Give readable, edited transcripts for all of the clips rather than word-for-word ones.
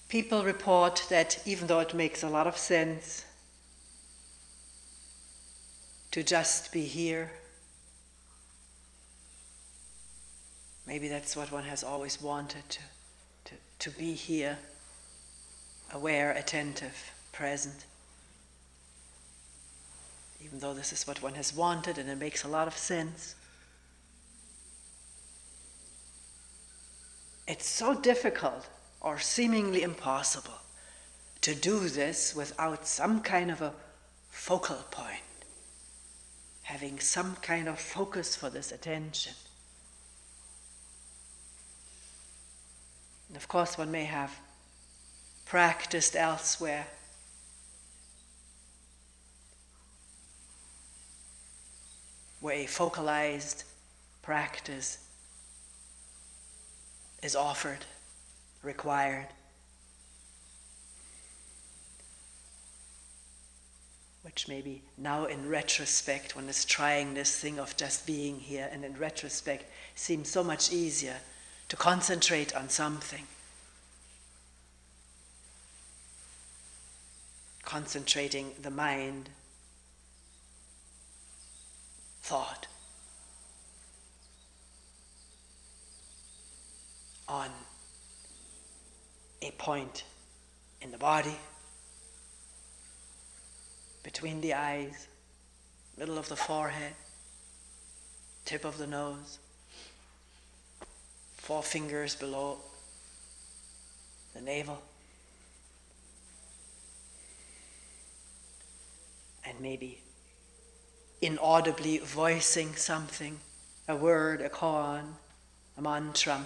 People report that even though it makes a lot of sense to just be here, maybe that's what one has always wanted, to be here, aware, attentive, present. Even though this is what one has wanted and it makes a lot of sense, it's so difficult or seemingly impossible to do this without some kind of a focal point, having some kind of focus for this attention. And of course, one may have practiced elsewhere, where a focalized practice is offered, required, which maybe now in retrospect, one is trying this thing of just being here, and in retrospect seems so much easier to concentrate on something. Concentrating the mind, thought, on a point in the body, between the eyes, middle of the forehead, tip of the nose, 4 fingers below the navel, and maybe inaudibly voicing something, a word, a koan, a mantra,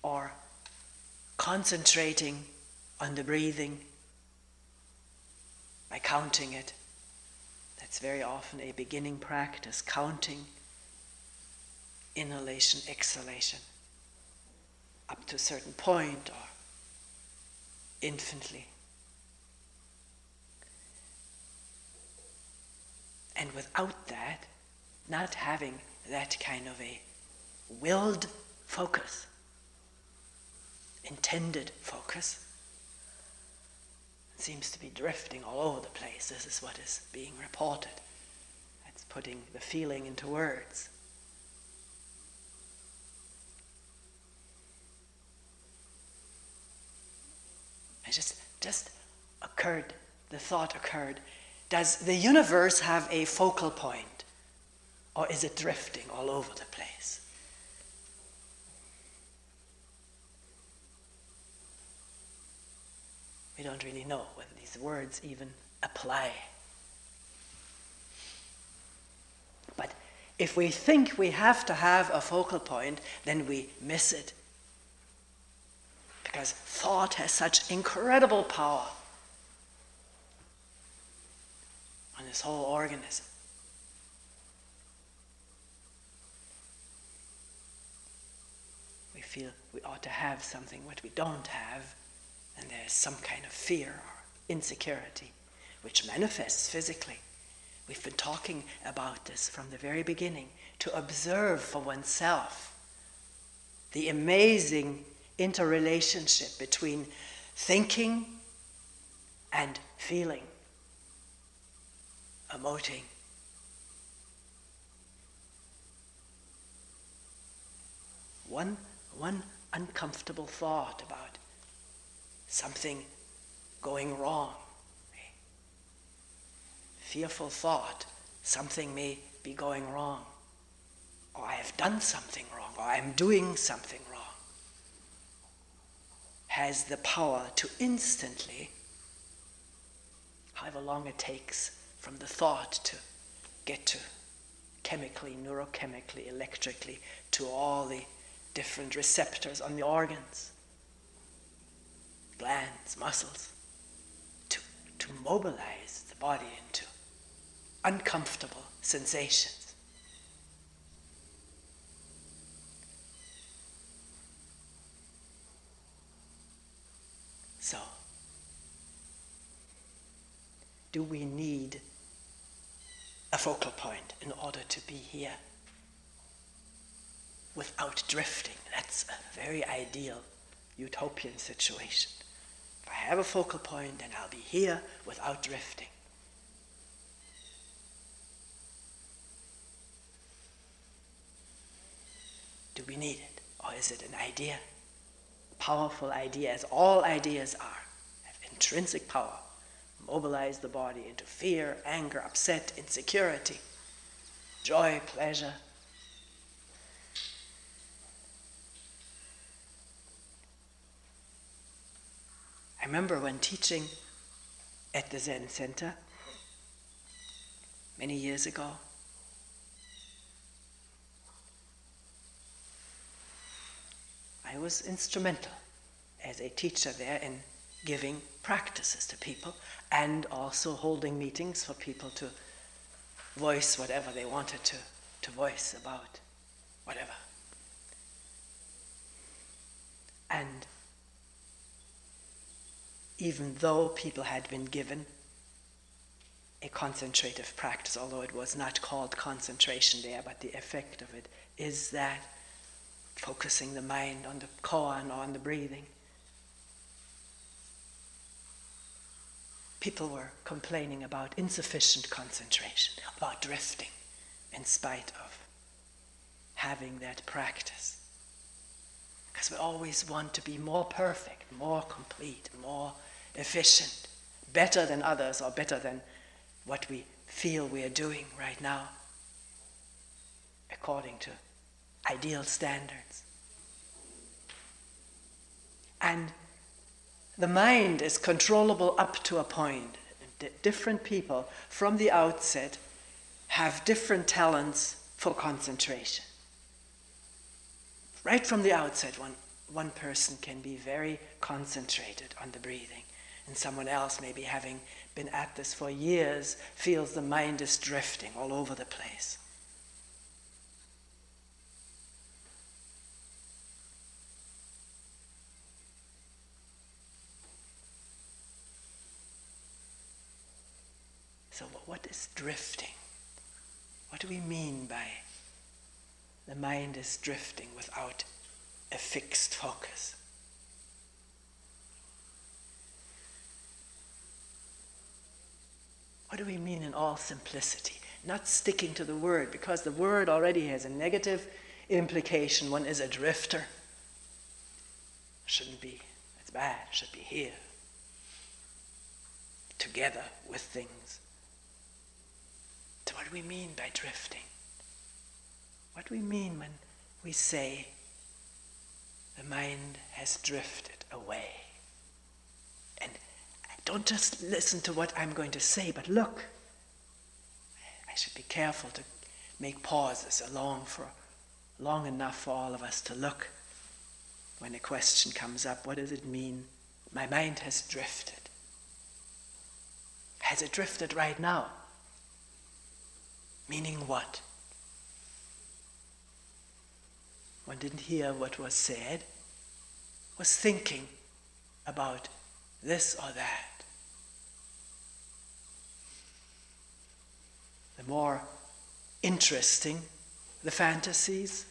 or concentrating on the breathing by counting it. That's very often a beginning practice, counting inhalation, exhalation, up to a certain point or infinitely. And without that, not having that kind of a willed focus, intended focus, seems to be drifting all over the place. This is what is being reported. That's putting the feeling into words. It just occurred, the thought occurred, does the universe have a focal point, or is it drifting all over the place? We don't really know whether these words even apply. But if we think we have to have a focal point, then we miss it. Because thought has such incredible power on this whole organism. We feel we ought to have something what we don't have, and there's some kind of fear or insecurity, which manifests physically. We've been talking about this from the very beginning, to observe for oneself the amazing interrelationship between thinking and feeling, emoting. One uncomfortable thought about something going wrong, a fearful thought, something may be going wrong, or I have done something wrong, or I'm doing something wrong, has the power to instantly, however long it takes from the thought to get to chemically, neurochemically, electrically, to all the different receptors on the organs, glands, muscles, to mobilize the body into uncomfortable sensations. So, do we need a focal point in order to be here? without drifting. That's a very ideal utopian situation. If I have a focal point, then I'll be here without drifting. Do we need it? Or is it an idea? Powerful idea, as all ideas are, have intrinsic power. Mobilize the body into fear, anger, upset, insecurity, joy, pleasure. I remember when teaching at the Zen Center many years ago, I was instrumental as a teacher there in giving practices to people and also holding meetings for people to voice whatever they wanted to voice about whatever. And even though people had been given a concentrative practice, although it was not called concentration there, but the effect of it is that focusing the mind on the koan or on the breathing. People were complaining about insufficient concentration, about drifting, in spite of having that practice. Because we always want to be more perfect, more complete, more efficient, better than others or better than what we feel we are doing right now, according to ideal standards. And the mind is controllable up to a point. Different people from the outset have different talents for concentration. Right from the outset, one person can be very concentrated on the breathing, and someone else, maybe having been at this for years, feels the mind is drifting all over the place. So what is drifting? What do we mean by the mind is drifting without a fixed focus? What do we mean in all simplicity? Not sticking to the word, because the word already has a negative implication. One is a drifter. Shouldn't be, it's bad, should be here, together with things. So what do we mean by drifting? What do we mean when we say the mind has drifted away? And don't just listen to what I'm going to say, but look. I should be careful to make pauses long enough for all of us to look. When a question comes up, what does it mean? My mind has drifted. Has it drifted right now? Meaning what? One didn't hear what was said, was thinking about this or that. The more interesting the fantasies,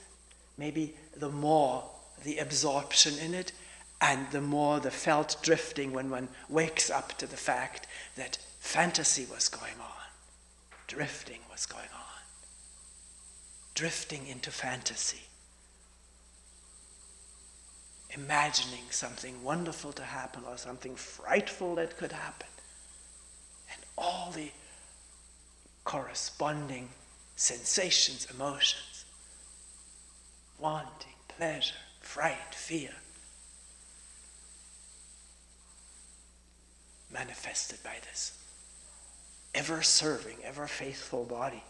maybe the more the absorption in it, and the more the felt drifting when one wakes up to the fact that fantasy was going on. Drifting was going on. Drifting into fantasy. Imagining something wonderful to happen or something frightful that could happen. And all the corresponding sensations, emotions. Wanting, pleasure, fright, fear. Manifested by this ever-serving, ever-faithful body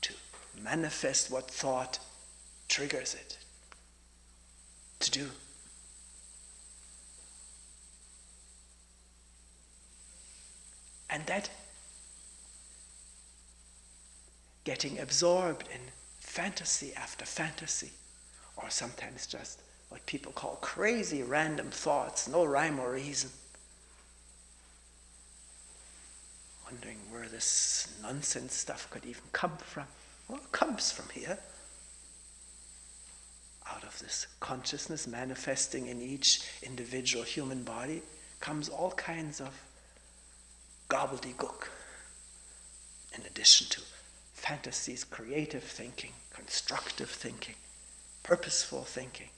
to manifest what thought triggers it to do. And that getting absorbed in fantasy after fantasy, or sometimes just what people call crazy random thoughts, no rhyme or reason, wondering where this nonsense stuff could even come from. Well, it comes from here. out of this consciousness manifesting in each individual human body comes all kinds of gobbledygook, in addition to fantasies, creative thinking, constructive thinking, purposeful thinking.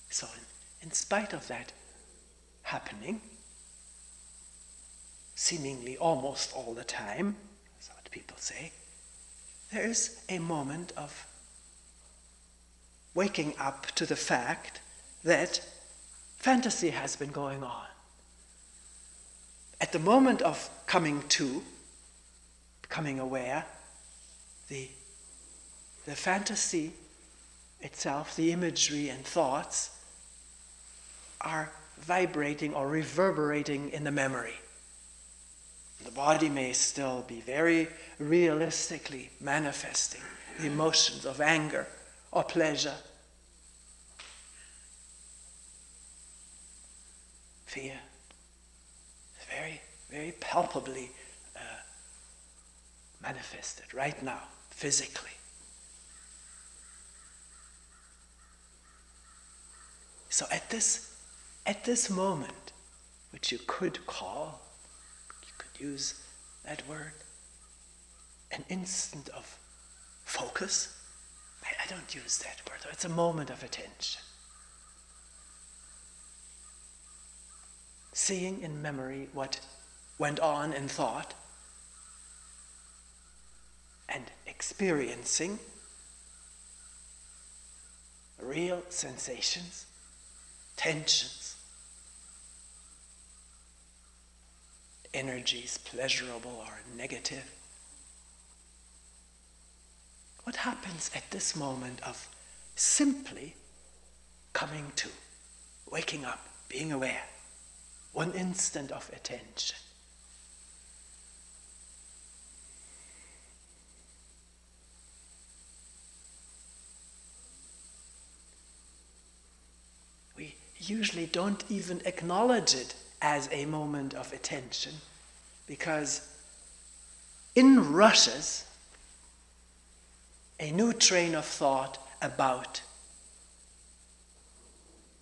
So in spite of that happening, seemingly almost all the time, that's what people say, there is a moment of waking up to the fact that fantasy has been going on. At the moment of coming to, becoming aware, the fantasy itself, the imagery and thoughts, are vibrating or reverberating in the memory. The body may still be very realistically manifesting the emotions of anger or pleasure, fear, very, very palpably manifested right now, physically. So at this moment, which you could call, you could use that word, an instant of focus. I don't use that word. It's a moment of attention. Seeing in memory what went on in thought and experiencing real sensations, tensions, energies, pleasurable or negative. What happens at this moment of simply coming to, waking up, being aware, one instant of attention? We usually don't even acknowledge it as a moment of attention, because in rushes a new train of thought about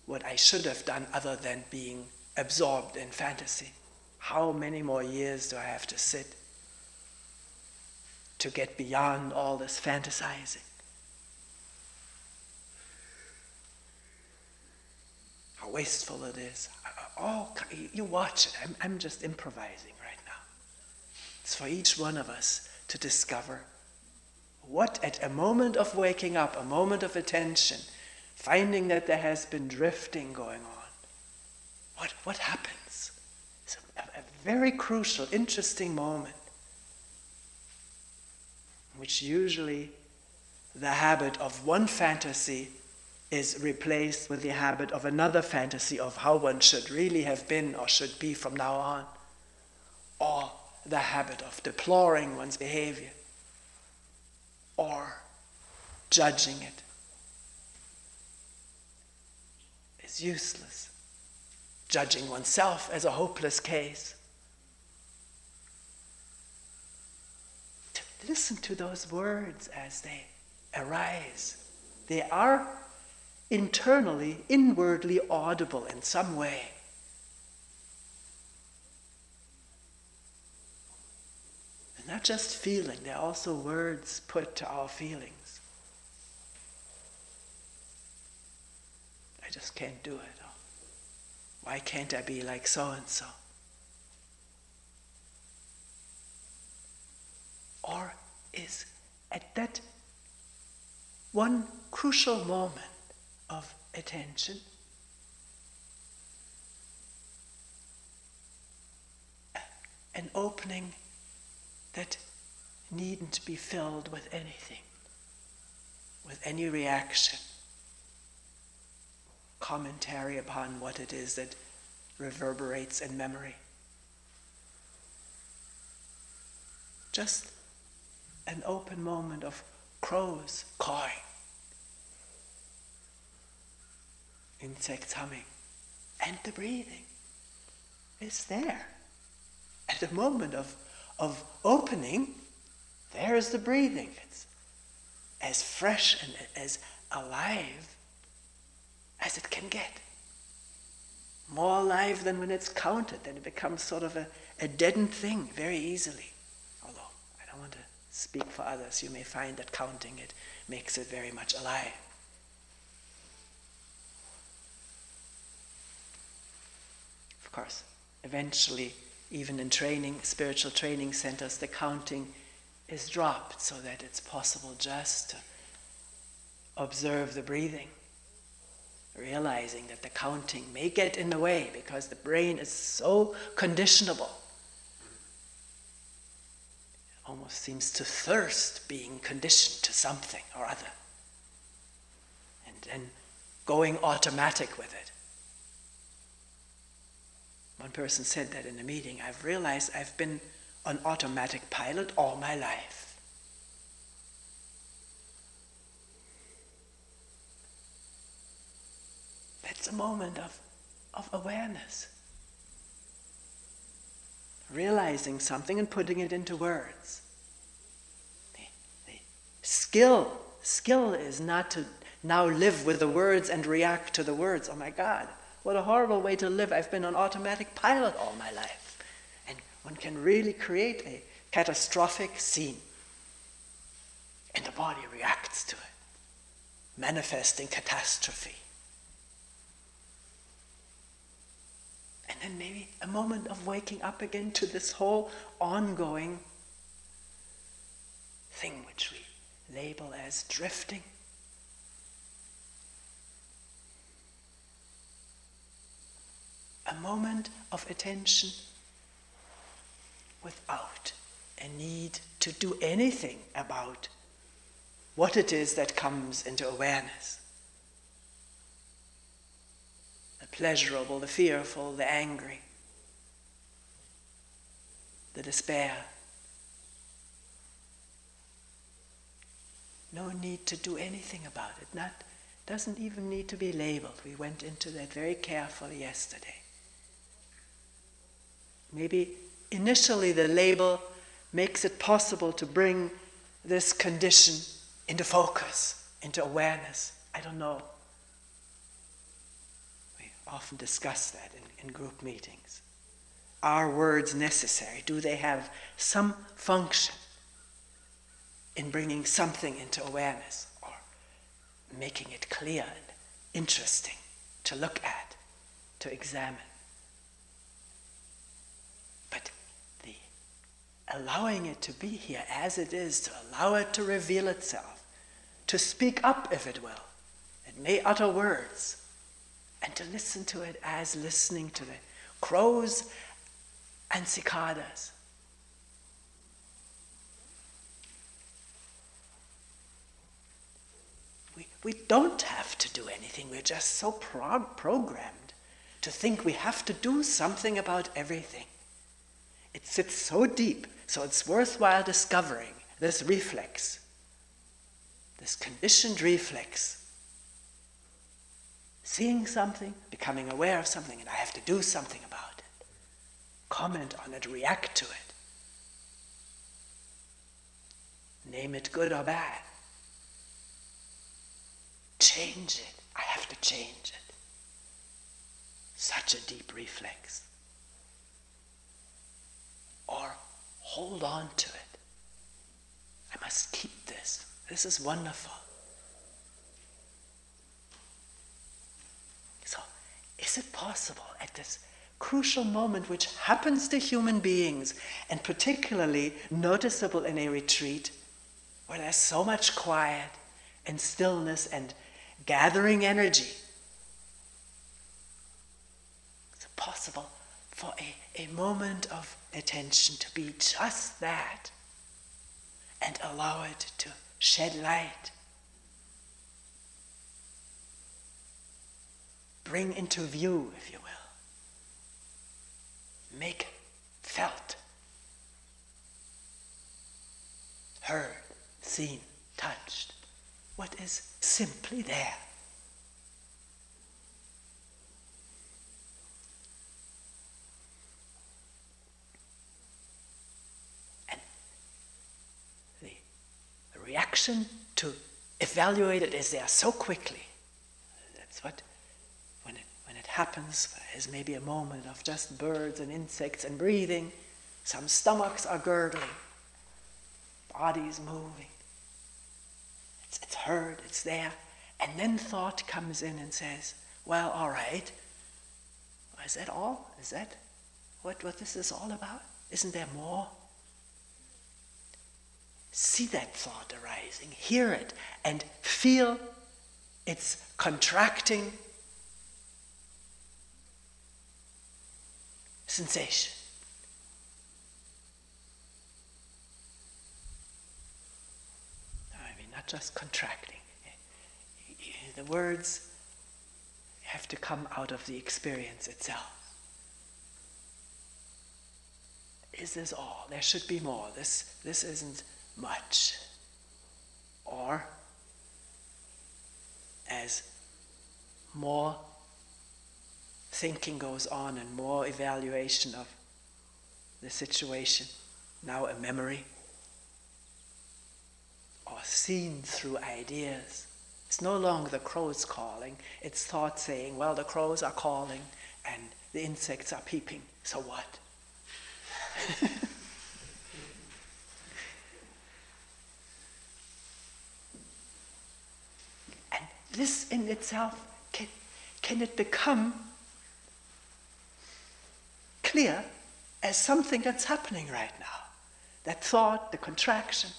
what I should have done other than being absorbed in fantasy. How many more years do I have to sit to get beyond all this fantasizing? How wasteful it is. You watch it. I'm just improvising right now. It's for each one of us to discover what, at a moment of waking up, a moment of attention, finding that there has been drifting going on, what happens? It's a very crucial, interesting moment, in which usually the habit of one fantasy is replaced with the habit of another fantasy of how one should really have been or should be from now on, or the habit of deploring one's behavior or judging it is useless, judging oneself as a hopeless case. To listen to those words as they arise. They are internally, inwardly audible in some way. They're not just feeling, they're also words put to our feelings. I just can't do it. Or, why can't I be like so-and-so? Or is at that one crucial moment of attention an opening that needn't be filled with anything, with any reaction, commentary upon what it is that reverberates in memory. Just an open moment of crows cawing, insects humming, and the breathing is there At the moment of opening, there's the breathing. It's as fresh and as alive as it can get. More alive than when it's counted. Then it becomes sort of a deadened thing very easily. Although I don't want to speak for others. You may find that counting it makes it very much alive. Of course, eventually, even in training, spiritual training centers, the counting is dropped so that it's possible just to observe the breathing, realizing that the counting may get in the way because the brain is so conditionable. It almost seems to thirst being conditioned to something or other, and then going automatic with it. One person said that in a meeting, I've realized I've been on automatic pilot all my life. That's a moment of awareness. Realizing something and putting it into words. The skill is not to now live with the words and react to the words. Oh my God, what a horrible way to live. I've been on automatic pilot all my life. And one can really create a catastrophic scene. And the body reacts to it, manifesting catastrophe. And then maybe a moment of waking up again to this whole ongoing thing which we label as drifting. A moment of attention without a need to do anything about what it is that comes into awareness. The pleasurable, the fearful, the angry, the despair. No need to do anything about it. Doesn't even need to be labeled. We went into that very carefully yesterday. Maybe initially the label makes it possible to bring this condition into focus, into awareness. I don't know. We often discuss that in group meetings. Are words necessary? Do they have some function in bringing something into awareness or making it clear and interesting to look at, to examine? But the allowing it to be here as it is, to allow it to reveal itself, to speak up if it will, it may utter words, and to listen to it as listening to the crows and cicadas. We don't have to do anything. We're just so programmed to think we have to do something about everything. It sits so deep, so it's worthwhile discovering this reflex, this conditioned reflex. Seeing something, becoming aware of something, and I have to do something about it. Comment on it, react to it. Name it good or bad. Change it. I have to change it. Such a deep reflex. Or hold on to it. I must keep this. This is wonderful. So, is it possible at this crucial moment which happens to human beings, and particularly noticeable in a retreat, where there's so much quiet and stillness and gathering energy, is it possible for a moment of attention to be just that and allow it to shed light, bring into view, if you will, make felt, heard, seen, touched, what is simply there. reaction to evaluate it is there so quickly. That's what, when it happens, there's maybe a moment of just birds and insects and breathing. Some stomachs are gurgling, bodies moving. It's heard, it's there. And then thought comes in and says, well, all right. Is that all? Is that what this is all about? Isn't there more? See that thought arising, hear it, and feel its contracting sensation. I mean, not just contracting. The words have to come out of the experience itself. Is this all? There should be more. This isn't much. Or, as more thinking goes on and more evaluation of the situation, now a memory, or seen through ideas. It's no longer the crows calling, it's thought saying, well, the crows are calling and the insects are peeping, so what? And this in itself, can it become clear as something that's happening right now? That thought, the contraction,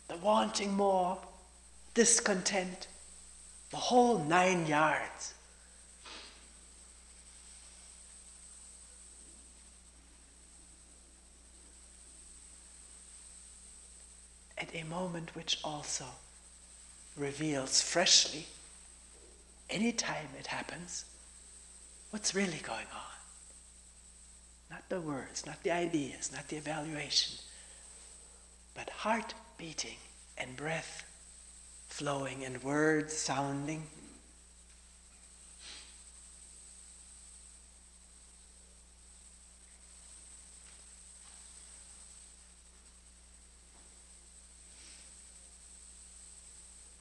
the wanting more, discontent, the whole 9 yards. At a moment which also reveals freshly, any time it happens, what's really going on. Not the words, not the ideas, not the evaluation, but heart beating and breath flowing and words sounding.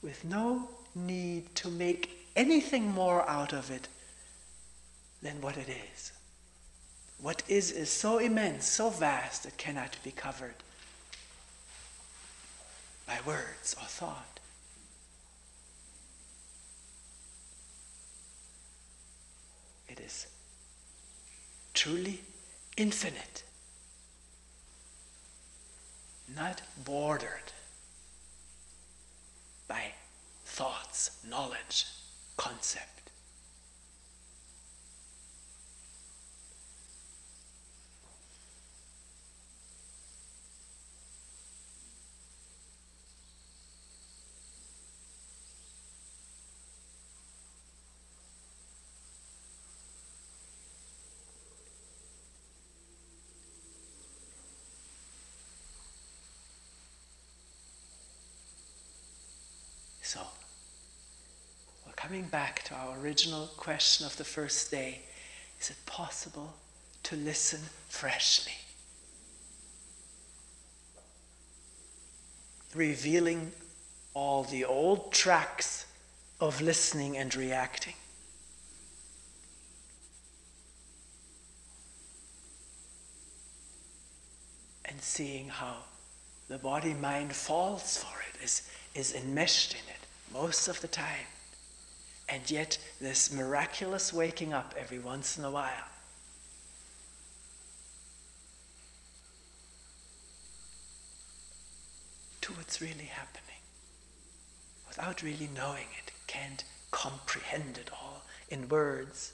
With no need to make anything more out of it than what it is. What is so immense, so vast, it cannot be covered by words or thought. It is truly infinite, not bordered by thoughts, knowledge, concept. So, we're coming back to our original question of the first day. Is it possible to listen freshly? Revealing all the old tracks of listening and reacting. And seeing how the body-mind falls for it, is enmeshed in it most of the time. And yet this miraculous waking up every once in a while. To what's really happening. Without really knowing it, can't comprehend it all in words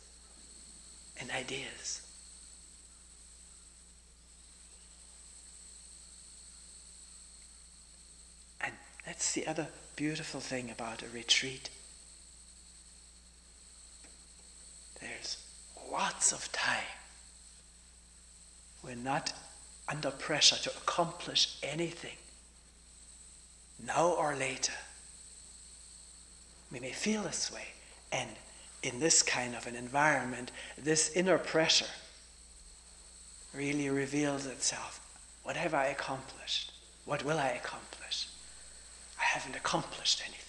and ideas. And that's the other beautiful thing about a retreat. There's lots of time. We're not under pressure to accomplish anything, now or later. We may feel this way, and in this kind of an environment, this inner pressure really reveals itself. What have I accomplished? What will I accomplish? I haven't accomplished anything.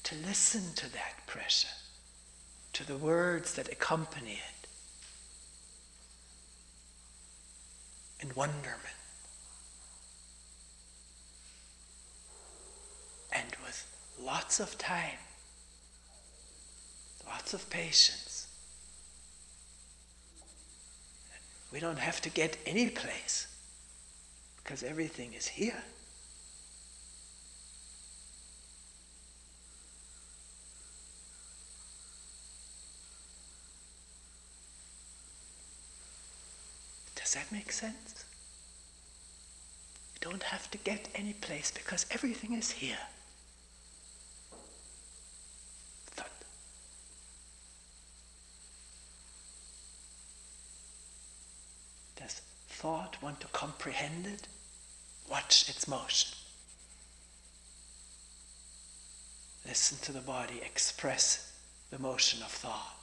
To listen to that pressure, to the words that accompany it, in wonderment, and with lots of time, lots of patience. We don't have to get any place, because everything is here. Does that make sense? We don't have to get any place because everything is here. Thought. Does thought want to comprehend it? Watch its motion. Listen to the body express the motion of thought.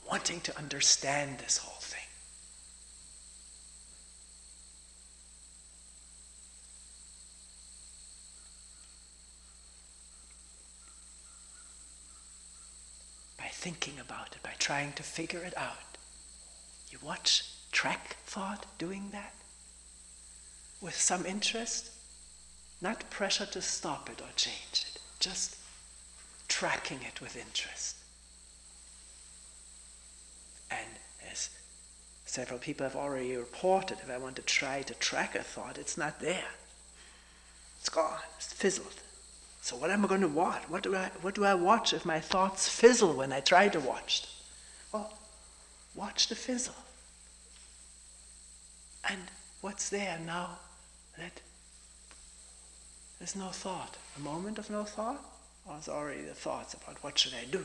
Wanting to understand this whole thing. By thinking about it, by trying to figure it out. You track thought doing that with some interest, not pressure to stop it or change it, just tracking it with interest. And as several people have already reported, if I want to try to track a thought, it's not there. It's gone, it's fizzled. So what am I going to watch? What do I watch if my thoughts fizzle when I try to watch them? Well, watch the fizzle. And what's there now that there's no thought? A moment of no thought? Or it's already the thoughts about what should I do?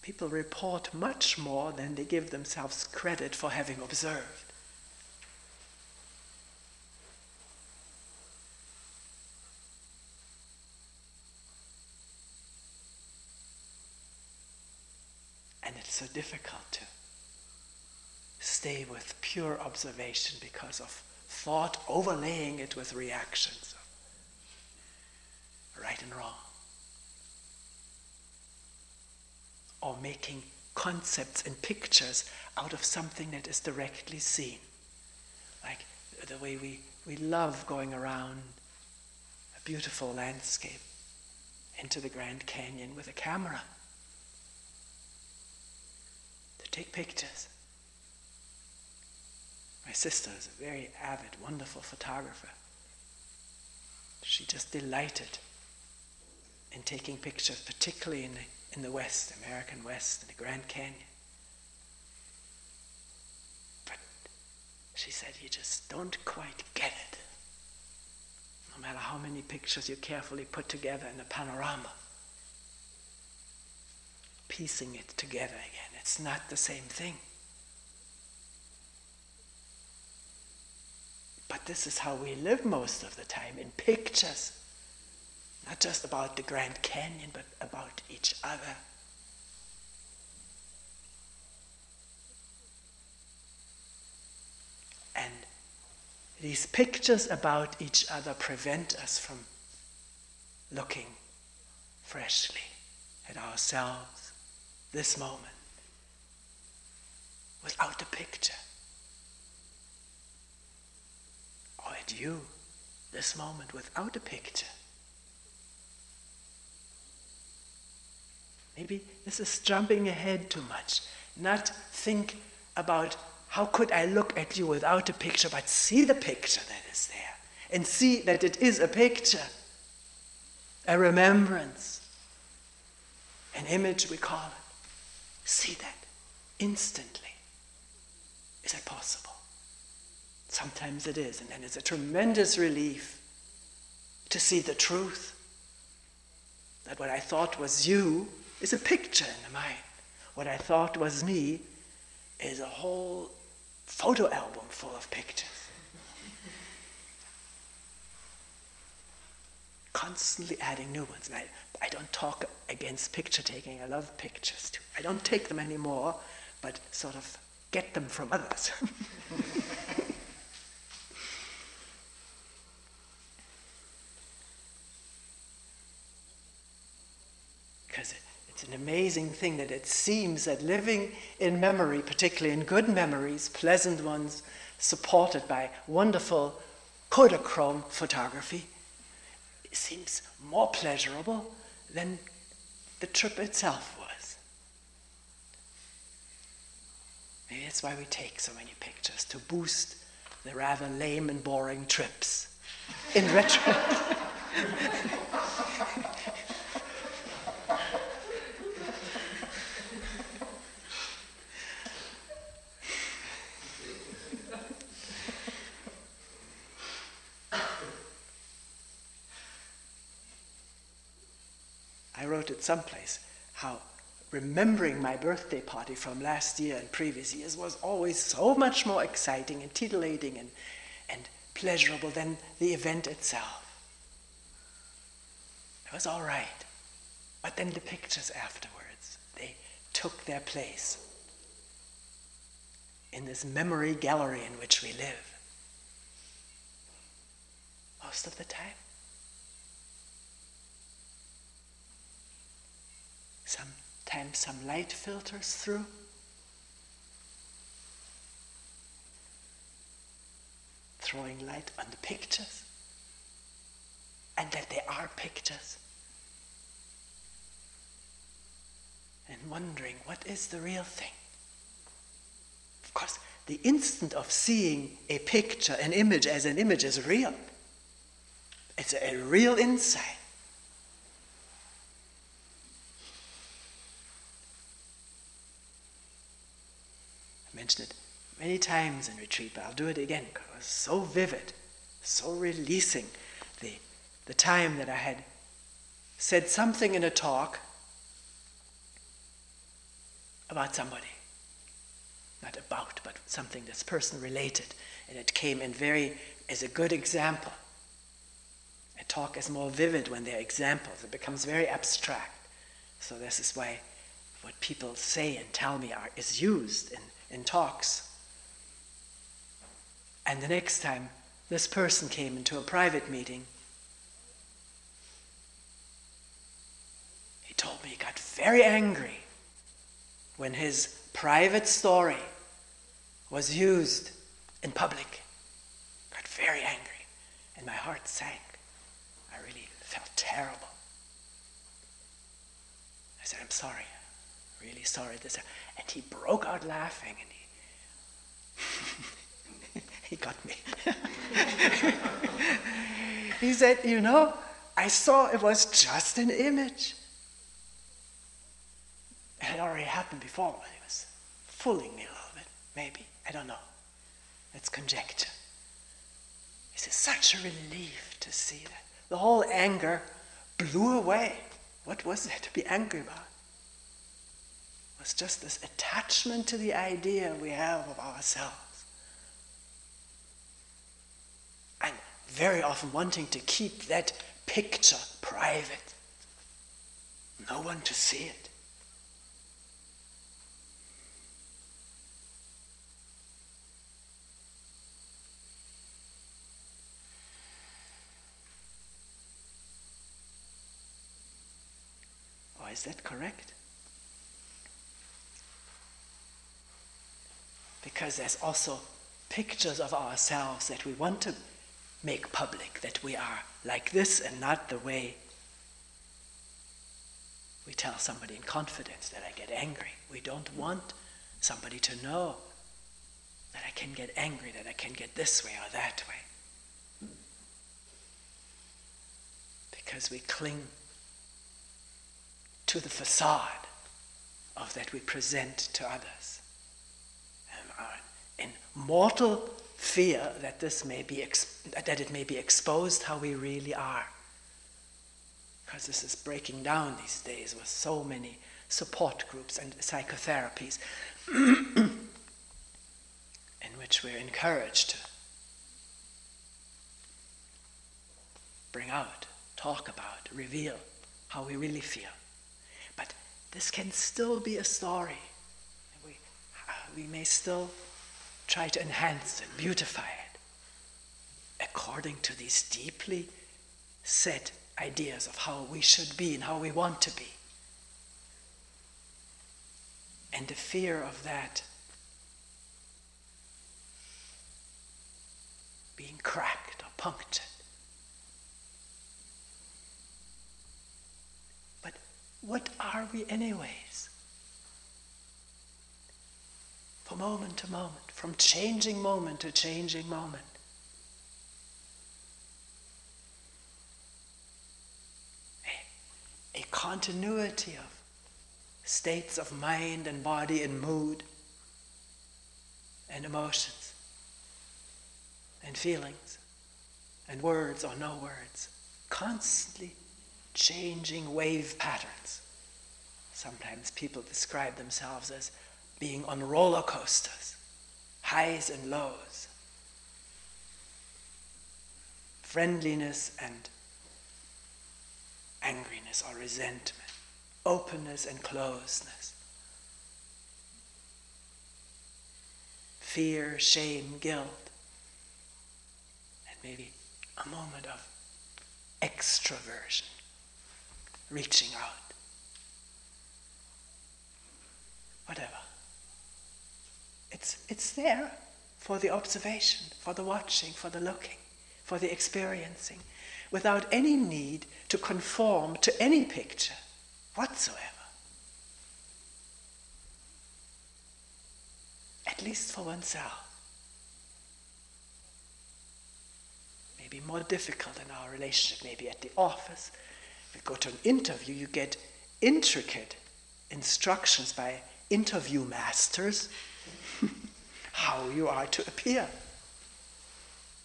People report much more than they give themselves credit for having observed. And it's so difficult to stay with pure observation because of thought overlaying it with reactions of right and wrong. Or making concepts and pictures out of something that is directly seen. Like the way we love going around a beautiful landscape into the Grand Canyon with a camera to take pictures. My sister is a very avid, wonderful photographer. She just delighted in taking pictures, particularly in the West, American West, in the Grand Canyon. But she said, you just don't quite get it. No matter how many pictures you carefully put together in a panorama. Piecing it together again, it's not the same thing. But this is how we live most of the time, in pictures. Not just about the Grand Canyon, but about each other. And these pictures about each other prevent us from looking freshly at ourselves, this moment, without a picture. Or at you, this moment, without a picture. Maybe this is jumping ahead too much. Not think about how could I look at you without a picture, but see the picture that is there. And see that it is a picture. A remembrance. An image, we call it. See that instantly. Is it possible? Sometimes it is, and then it's a tremendous relief to see the truth. That what I thought was you is a picture in the mind. What I thought was me is a whole photo album full of pictures. constantly adding new ones. And I don't talk against picture taking. I love pictures too. I don't take them anymore, but sort of get them from others. Because it's an amazing thing that it seems that living in memory, particularly in good memories, pleasant ones, supported by wonderful Kodachrome photography, it seems more pleasurable than the trip itself was. Maybe that's why we take so many pictures, to boost the rather lame and boring trips. In retro. I wrote it someplace how remembering my birthday party from last year and previous years was always so much more exciting and titillating and pleasurable than the event itself. It was all right. But then the pictures afterwards, they took their place in this memory gallery in which we live. Most of the time. Sometimes some light filters through. Throwing light on the pictures. And that they are pictures. And wondering, what is the real thing? Of course, the instant of seeing a picture, an image as an image is real. It's a real insight. I mentioned it many times in retreat, but I'll do it again because it was so vivid, so releasing. The time that I had said something in a talk about somebody. Not about, but something that's person related. And it came in as a good example. A talk is more vivid when they're examples. It becomes very abstract. So this is why what people say and tell me is used in talks. And the next time this person came into a private meeting, he told me he got very angry when his private story was used in public. Got very angry, and my heart sank. I really felt terrible. I said, I'm sorry, really sorry. And he broke out laughing, and he got me. He said, I saw it was just an image. It had already happened before, but it was fooling me a little bit, maybe. I don't know. It's conjecture. It's such a relief to see that. The whole anger blew away. What was there to be angry about? It was just this attachment to the idea we have of ourselves. And very often wanting to keep that picture private. No one to see it. Is that correct? Because there's also pictures of ourselves that we want to make public, that we are like this and not the way we tell somebody in confidence that I get angry. We don't want somebody to know that I can get angry, that I can get this way or that way. Because we cling to the facade of that we present to others. And are in mortal fear that this may be that it may be exposed how we really are. Because this is breaking down these days with so many support groups and psychotherapies in which we're encouraged to bring out talk about, reveal how we really feel. But this can still be a story. We may still try to enhance it, beautify it, according to these deeply set ideas of how we should be and how we want to be. And the fear of that being cracked or punctured. But what are we anyways? From moment to moment, from changing moment to changing moment. A continuity of states of mind and body and mood and emotions and feelings and words or no words. Constantly changing wave patterns. Sometimes people describe themselves as being on roller coasters, highs and lows, friendliness and angriness or resentment, openness and closeness, fear, shame, guilt, and maybe a moment of extroversion, reaching out. Whatever. It's there for the observation, for the watching, for the looking, for the experiencing, without any need to conform to any picture whatsoever. At least for oneself. Maybe more difficult in our relationship, maybe at the office. If you go to an interview, you get intricate instructions by interview masters how you are to appear.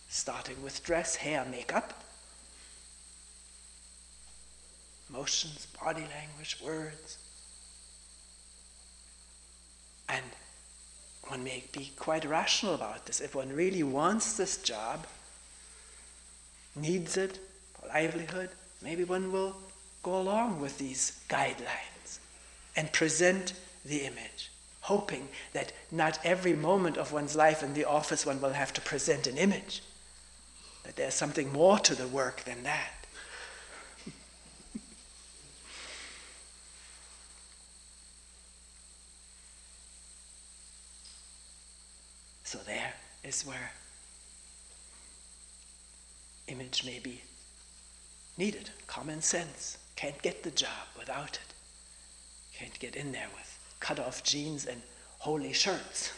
Starting with dress, hair, makeup, emotions, body language, words. And one may be quite rational about this. If one really wants this job, needs it for livelihood, maybe one will go along with these guidelines and present the image, hoping that not every moment of one's life in the office one will have to present an image, that there's something more to the work than that. So there is where image may be needed. Common sense. Can't get the job without it. Can't get in there with cut-off jeans and holy shirts.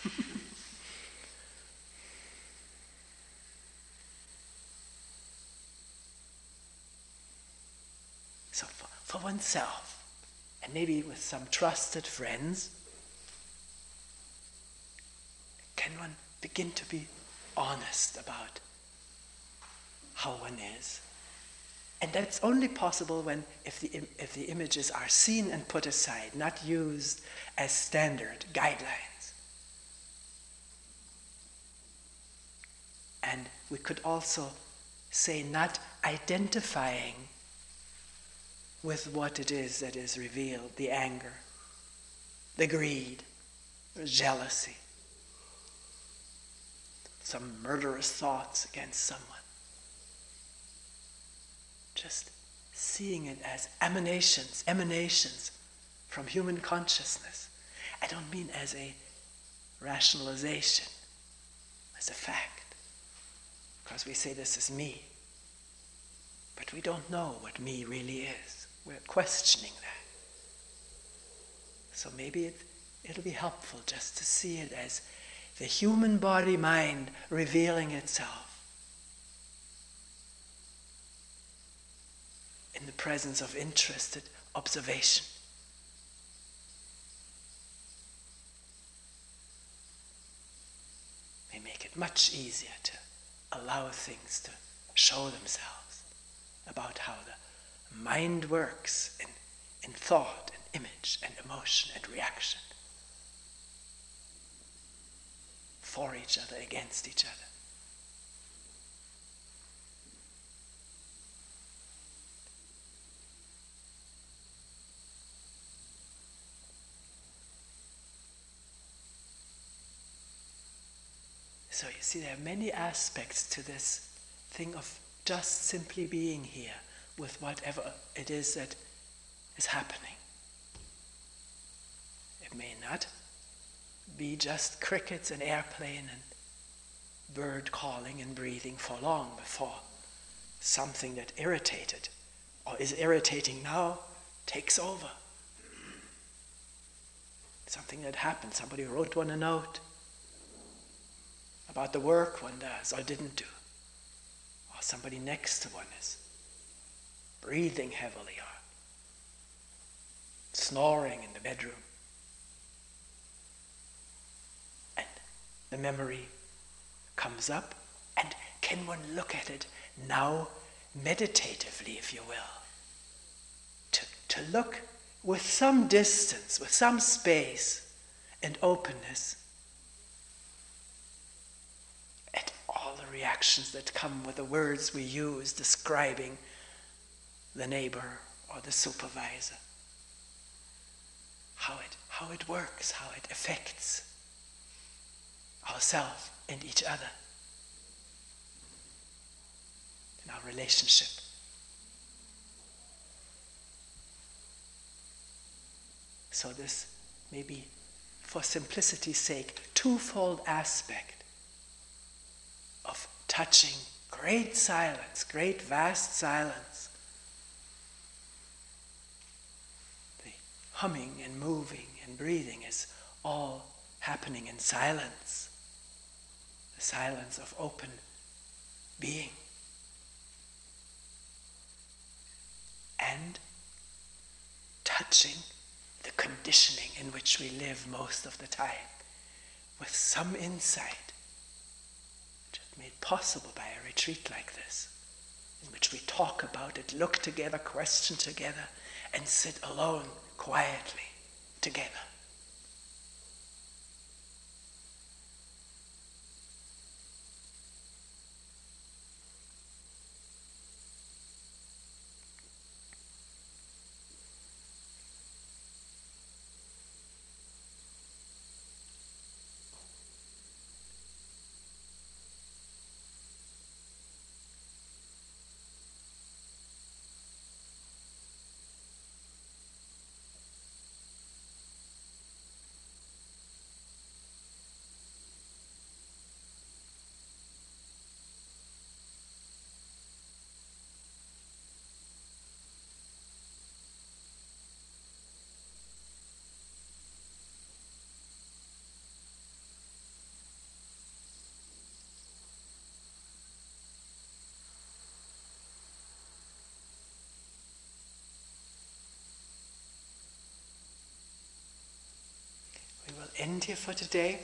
So for oneself, and maybe with some trusted friends, can one begin to be honest about how one is? And that's only possible when, if the images are seen and put aside, not used as standard guidelines. And we could also say not identifying with what it is that is revealed, the anger, the greed, the jealousy, some murderous thoughts against someone. Just seeing it as emanations from human consciousness. I don't mean as a rationalization, as a fact. Because we say this is me. But we don't know what me really is. We're questioning that. So maybe it'll be helpful just to see it as the human body-mind revealing itself in the presence of interested observation. May make it much easier to allow things to show themselves about how the mind works in thought and image and emotion and reaction for each other, against each other. So you see, there are many aspects to this thing of just simply being here with whatever it is that is happening. It may not be just crickets and airplane and bird calling and breathing for long before something that irritated or is irritating now takes over. Something that happened, somebody wrote one a note about the work one does or didn't do, or somebody next to one is breathing heavily or snoring in the bedroom. And the memory comes up, and can one look at it now meditatively, if you will? To look with some distance, with some space and openness at all the reactions that come with the words we use describing the neighbor or the supervisor. How it works, how it affects ourselves and each other in our relationship. So this may be, for simplicity's sake, twofold aspect of touching great silence, great vast silence. The humming and moving and breathing is all happening in silence. The silence of open being. And touching the conditioning in which we live most of the time with some insight, which is made possible by a retreat like this, in which we talk about it, look together, question together, and sit alone quietly together. We will end here for today.